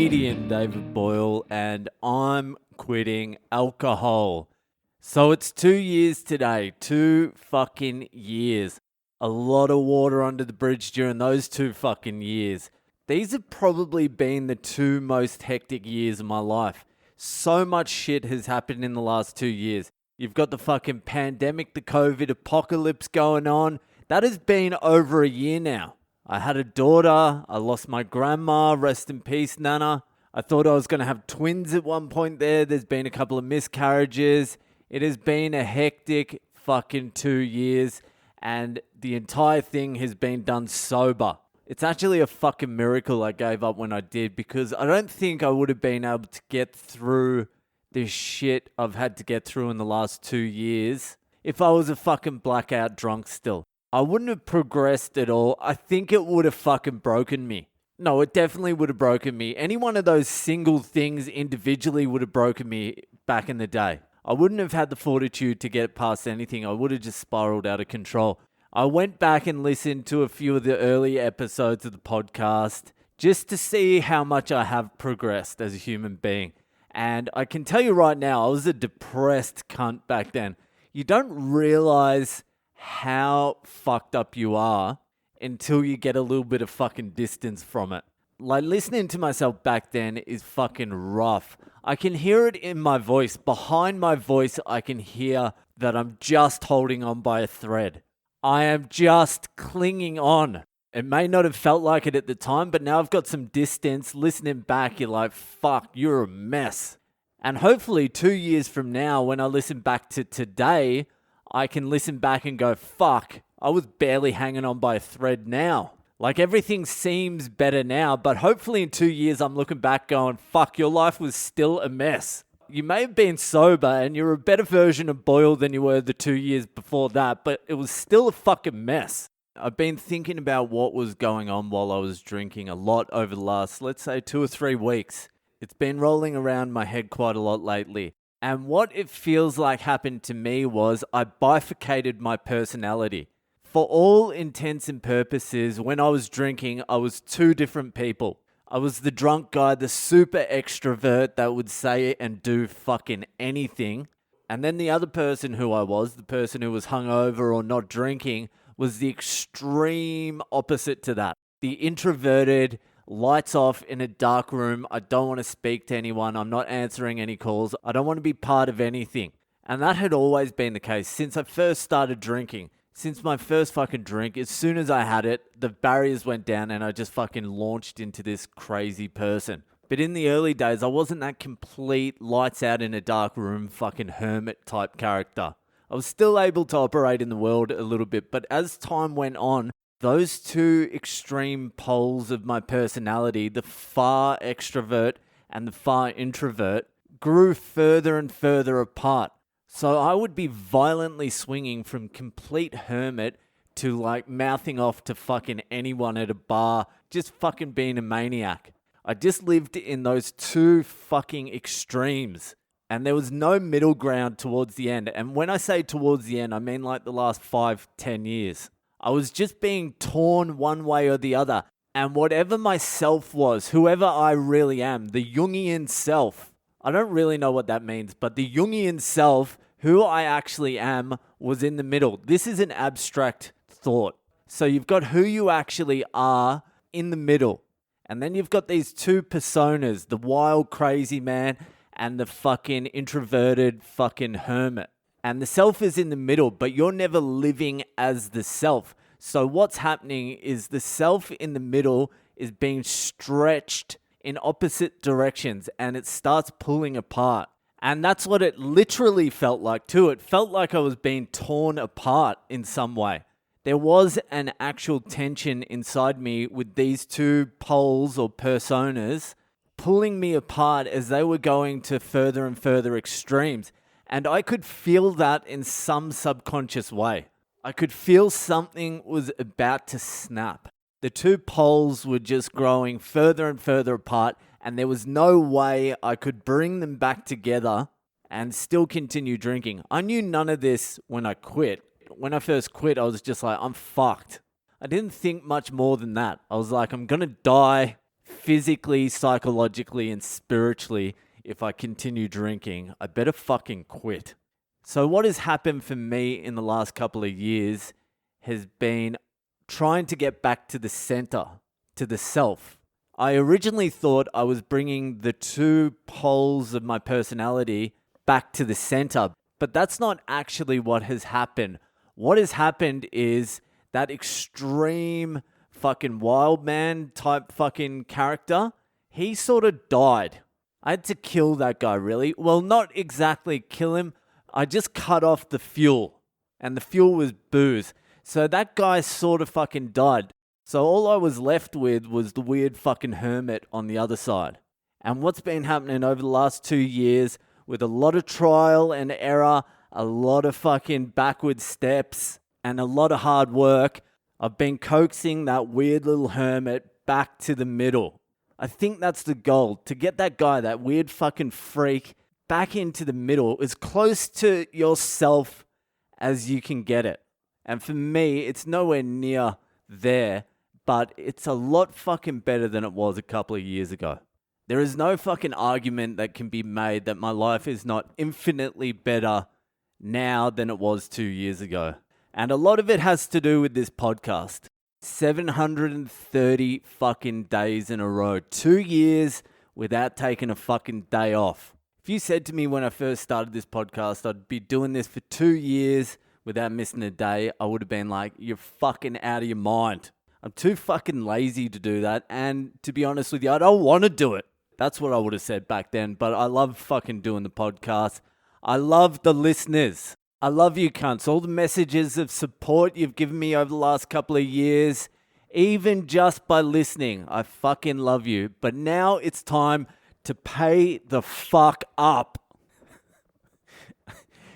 comedian David Boyle, and I'm quitting alcohol. So it's 2 years today, 2 fucking years. A lot of water under the bridge during those 2 fucking years. These have probably been the 2 most hectic years of my life. So much shit has happened in the last 2 years. You've got the fucking pandemic, the COVID apocalypse going on. That has been over a year now. I had a daughter. I lost my grandma. Rest in peace, Nana. I thought I was going to have twins at one point there. There's been a couple of miscarriages. It has been a hectic fucking 2 years. And the entire thing has been done sober. It's actually a fucking miracle I gave up when I did, because I don't think I would have been able to get through this shit I've had to get through in the last 2 years if I was a fucking blackout drunk still. I wouldn't have progressed at all. I think it would have fucking broken me. No, it definitely would have broken me. Any one of those single things individually would have broken me back in the day. I wouldn't have had the fortitude to get past anything. I would have just spiraled out of control. I went back and listened to a few of the early episodes of the podcast just to see how much I have progressed as a human being. And I can tell you right now, I was a depressed cunt back then. You don't realize how fucked up you are until you get a little bit of fucking distance from it. Like, listening to myself back then is fucking rough. I can hear it in my voice. Behind my voice, I can hear that I'm just holding on by a thread. I am just clinging on. It may not have felt like it at the time, but now I've got some distance. Listening back, you're like, fuck, you're a mess. And hopefully 2 years from now, when I listen back to today, I can listen back and go, fuck, I was barely hanging on by a thread now. Like, everything seems better now, but hopefully in 2 years I'm looking back going, fuck, your life was still a mess. You may have been sober and you're a better version of Boyle than you were the 2 years before that, but it was still a fucking mess. I've been thinking about what was going on while I was drinking a lot over the last, let's say, 2 or 3 weeks. It's been rolling around my head quite a lot lately. And what it feels like happened to me was I bifurcated my personality. For all intents and purposes, when I was drinking, I was 2 different people. I was the drunk guy, the super extrovert that would say and do fucking anything. And then the other person who I was, the person who was hungover or not drinking, was the extreme opposite to that. The introverted, lights off in a dark room. I don't want to speak to anyone. I'm not answering any calls. I don't want to be part of anything. And that had always been the case since I first started drinking. Since my first fucking drink, as soon as I had it, the barriers went down and I just fucking launched into this crazy person. But in the early days, I wasn't that complete lights out in a dark room fucking hermit type character. I was still able to operate in the world a little bit, but as time went on, those 2 extreme poles of my personality, the far extrovert and the far introvert, grew further and further apart. So I would be violently swinging from complete hermit to like mouthing off to fucking anyone at a bar, just fucking being a maniac. I just lived in those 2 fucking extremes. And there was no middle ground towards the end. And when I say towards the end, I mean like the last 5-10 years. I was just being torn one way or the other. And whatever my self was, whoever I really am, the Jungian self, I don't really know what that means, but the Jungian self, who I actually am, was in the middle. This is an abstract thought. So you've got who you actually are in the middle. And then you've got these 2 personas, the wild crazy man and the fucking introverted fucking hermit. And the self is in the middle, but you're never living as the self. So what's happening is the self in the middle is being stretched in opposite directions and it starts pulling apart. And that's what it literally felt like too. It felt like I was being torn apart in some way. There was an actual tension inside me with these 2 poles or personas pulling me apart as they were going to further and further extremes. And I could feel that in some subconscious way. I could feel something was about to snap. The 2 poles were just growing further and further apart, and there was no way I could bring them back together and still continue drinking. I knew none of this when I quit. When I first quit, I was just like, I'm fucked. I didn't think much more than that. I was like, I'm going to die. physically, psychologically, and spiritually, if I continue drinking, I better fucking quit. So what has happened for me in the last couple of years has been trying to get back to the center, to the self. I originally thought I was bringing the two poles of my personality back to the center, but that's not actually what has happened. What has happened is that extreme fucking wild man type fucking character, he sort of died. I had to kill that guy, really. Well, not exactly kill him. I just cut off the fuel, and the fuel was booze. So that guy sort of fucking died. So all I was left with was the weird fucking hermit on the other side. And what's been happening over the last 2 years with a lot of trial and error, a lot of fucking backward steps, and a lot of hard work, I've been coaxing that weird little hermit back to the middle. I think that's the goal, to get that guy, that weird fucking freak, back into the middle, as close to yourself as you can get it. And for me, it's nowhere near there, but it's a lot fucking better than it was a couple of years ago. There is no fucking argument that can be made that my life is not infinitely better now than it was 2 years ago. And a lot of it has to do with this podcast. 730 fucking days in a row. 2 years without taking a fucking day off. If you said to me when I first started this podcast, I'd be doing this for 2 years without missing a day, I would have been like, you're fucking out of your mind. I'm too fucking lazy to do that. And to be honest with you, I don't want to do it. That's what I would have said back then. But I love fucking doing the podcast. I love the listeners. I love you cunts. All the messages of support you've given me over the last couple of years, even just by listening, I fucking love you. But now it's time to pay the fuck up.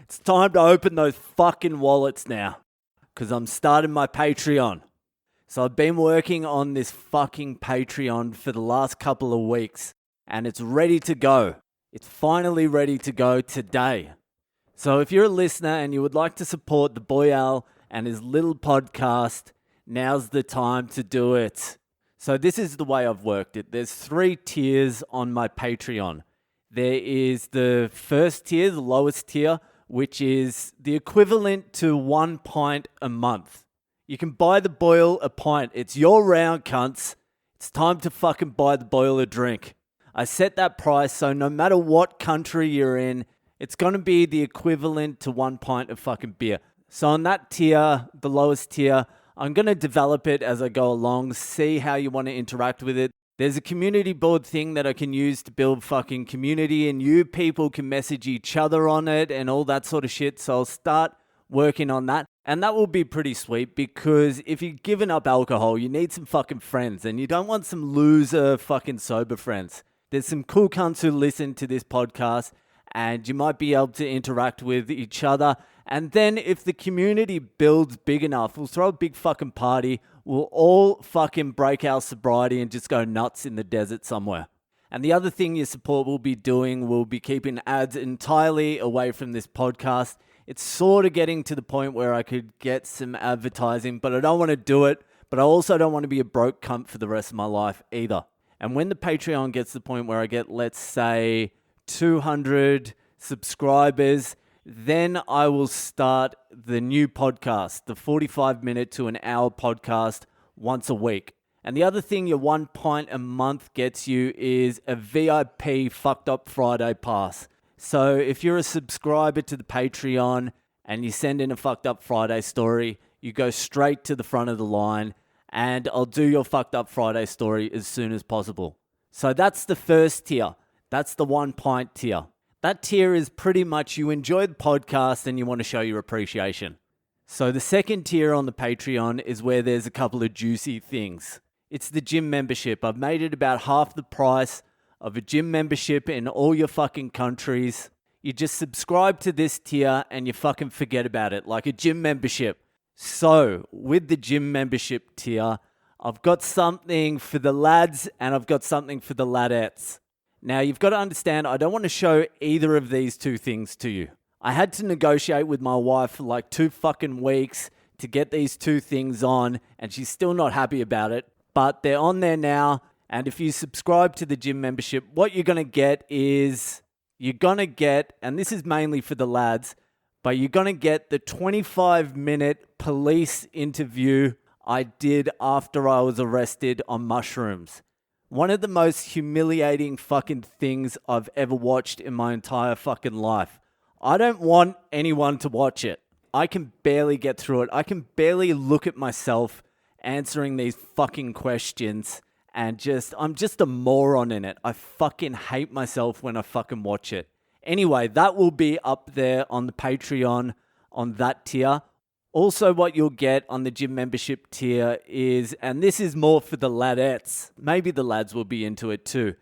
It's time to open those fucking wallets now, because I'm starting my Patreon. So I've been working on this fucking Patreon for the last couple of weeks, and it's ready to go. It's finally ready to go today. So if you're a listener and you would like to support the Boyle and his little podcast, now's the time to do it. So this is the way I've worked it. There's 3 tiers on my Patreon. There is the first tier, the lowest tier, which is the equivalent to 1 pint a month. You can buy the Boyle a pint. It's your round, cunts. It's time to fucking buy the Boyle a drink. I set that price so no matter what country you're in, it's going to be the equivalent to 1 pint of fucking beer. So on that tier, the lowest tier, I'm going to develop it as I go along, see how you want to interact with it. There's a community board thing that I can use to build fucking community, and you people can message each other on it and all that sort of shit. So I'll start working on that. And that will be pretty sweet, because if you're giving up alcohol, you need some fucking friends, and you don't want some loser fucking sober friends. There's some cool cunts who listen to this podcast, and you might be able to interact with each other. And then if the community builds big enough, we'll throw a big fucking party. We'll all fucking break our sobriety and just go nuts in the desert somewhere. And the other thing your support will be doing will be keeping ads entirely away from this podcast. It's sort of getting to the point where I could get some advertising, but I don't want to do it. But I also don't want to be a broke cunt for the rest of my life either. And when the Patreon gets to the point where I get, let's say, 200 subscribers, then I will start the new podcast, the 45-minute to an hour podcast once a week. And the other thing your 1 pint a month gets you is a VIP Fucked Up Friday pass. So if you're a subscriber to the Patreon and you send in a Fucked Up Friday story, you go straight to the front of the line, and I'll do your Fucked Up Friday story as soon as possible. So that's the first tier. That's the 1 pint tier. That tier is pretty much you enjoy the podcast and you want to show your appreciation. So the second tier on the Patreon is where there's a couple of juicy things. It's the gym membership. I've made it about half the price of a gym membership in all your fucking countries. You just subscribe to this tier and you fucking forget about it, like a gym membership. So with the gym membership tier, I've got something for the lads and I've got something for the ladettes. Now, you've got to understand, I don't want to show either of these two things to you. I had to negotiate with my wife for like 2 fucking weeks to get these two things on, and she's still not happy about it. But they're on there now, And if you subscribe to the gym membership, what you're going to get is, and this is mainly for the lads, but you're going to get the 25-minute police interview I did after I was arrested on mushrooms. One of the most humiliating fucking things I've ever watched in my entire fucking life. I don't want anyone to watch it. I can barely get through it. I can barely look at myself answering these fucking questions, and I'm just a moron in it. I fucking hate myself when I fucking watch it. Anyway, that will be up there on the Patreon on that tier. Also, what you'll get on the gym membership tier is, and this is more for the ladettes, maybe the lads will be into it too,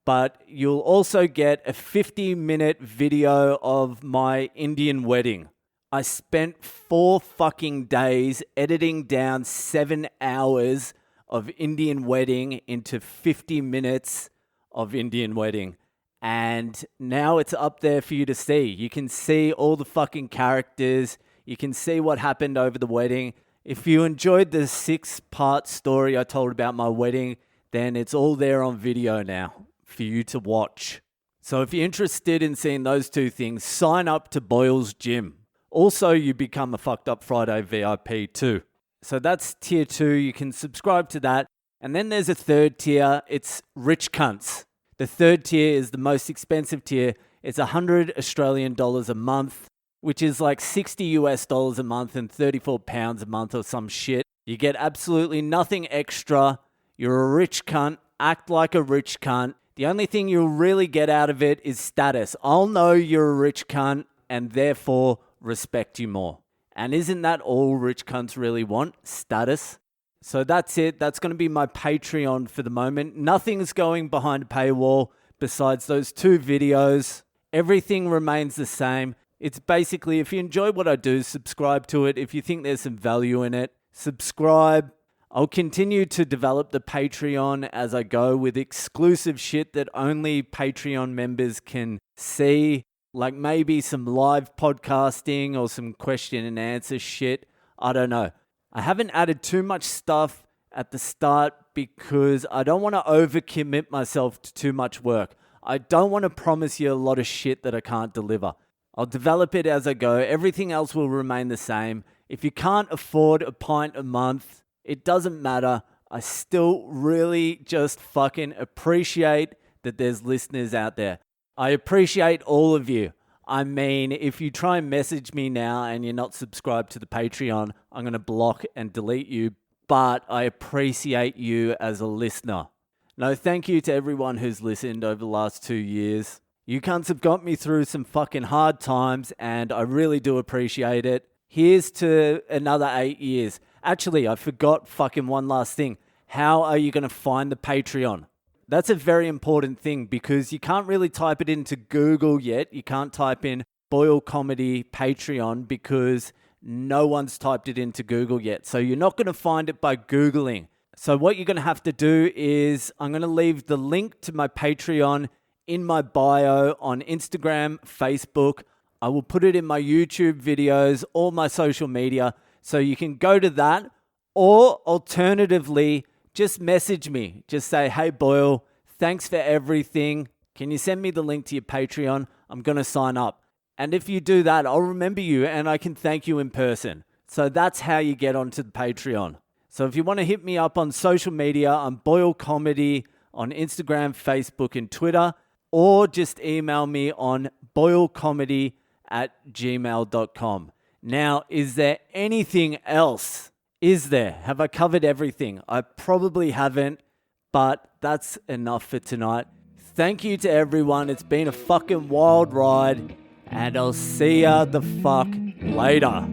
but you'll also get a 50-minute video of my Indian wedding. I spent 4 fucking days editing down 7 hours of Indian wedding into 50 minutes of Indian wedding. And now it's up there for you to see. You can see all the fucking characters. You can see what happened over the wedding. If you enjoyed the 6-part story I told about my wedding, then it's all there on video now for you to watch. So if you're interested in seeing those 2 things, sign up to Boyle's Gym. Also, you become a Fucked Up Friday VIP too. So that's tier 2. You can subscribe to that. And then there's a 3rd tier. It's Rich Cunts. The 3rd tier is the most expensive tier. It's 100 Australian dollars a month, which is like 60 US dollars a month and 34 pounds a month or some shit. You get absolutely nothing extra. You're a rich cunt. Act like a rich cunt. The only thing you'll really get out of it is status. I'll know you're a rich cunt and therefore respect you more. And isn't that all rich cunts really want? Status. So that's it. That's going to be my Patreon for the moment. Nothing's going behind a paywall besides those 2 videos. Everything remains the same. It's basically, if you enjoy what I do, subscribe to it. If you think there's some value in it, subscribe. I'll continue to develop the Patreon as I go with exclusive shit that only Patreon members can see. Like maybe some live podcasting or some question and answer shit. I don't know. I haven't added too much stuff at the start because I don't want to overcommit myself to too much work. I don't want to promise you a lot of shit that I can't deliver. I'll develop it as I go. Everything else will remain the same. If you can't afford a pint a month, it doesn't matter. I still really just fucking appreciate that there's listeners out there. I appreciate all of you. I mean, if you try and message me now and you're not subscribed to the Patreon, I'm going to block and delete you. But I appreciate you as a listener. No, thank you to everyone who's listened over the last 2 years. You cunts have got me through some fucking hard times and I really do appreciate it. Here's to another 8 years. Actually, I forgot fucking one last thing. How are you going to find the Patreon? That's a very important thing because you can't really type it into Google yet. You can't type in Boyle Comedy Patreon because no one's typed it into Google yet. So you're not going to find it by Googling. So what you're going to have to do is I'm going to leave the link to my Patreon in my bio on Instagram, Facebook. I will put it in my YouTube videos, all my social media. So you can go to that, or alternatively, just message me. Just say, hey, Boyle, thanks for everything. Can you send me the link to your Patreon? I'm going to sign up. And if you do that, I'll remember you and I can thank you in person. So that's how you get onto the Patreon. So if you want to hit me up on social media, I'm Boyle Comedy on Instagram, Facebook, and Twitter, or just email me on boylecomedy@gmail.com. Now, is there anything else? Is there? Have I covered everything? I probably haven't, but that's enough for tonight. Thank you to everyone. It's been a fucking wild ride, and I'll see ya the fuck later.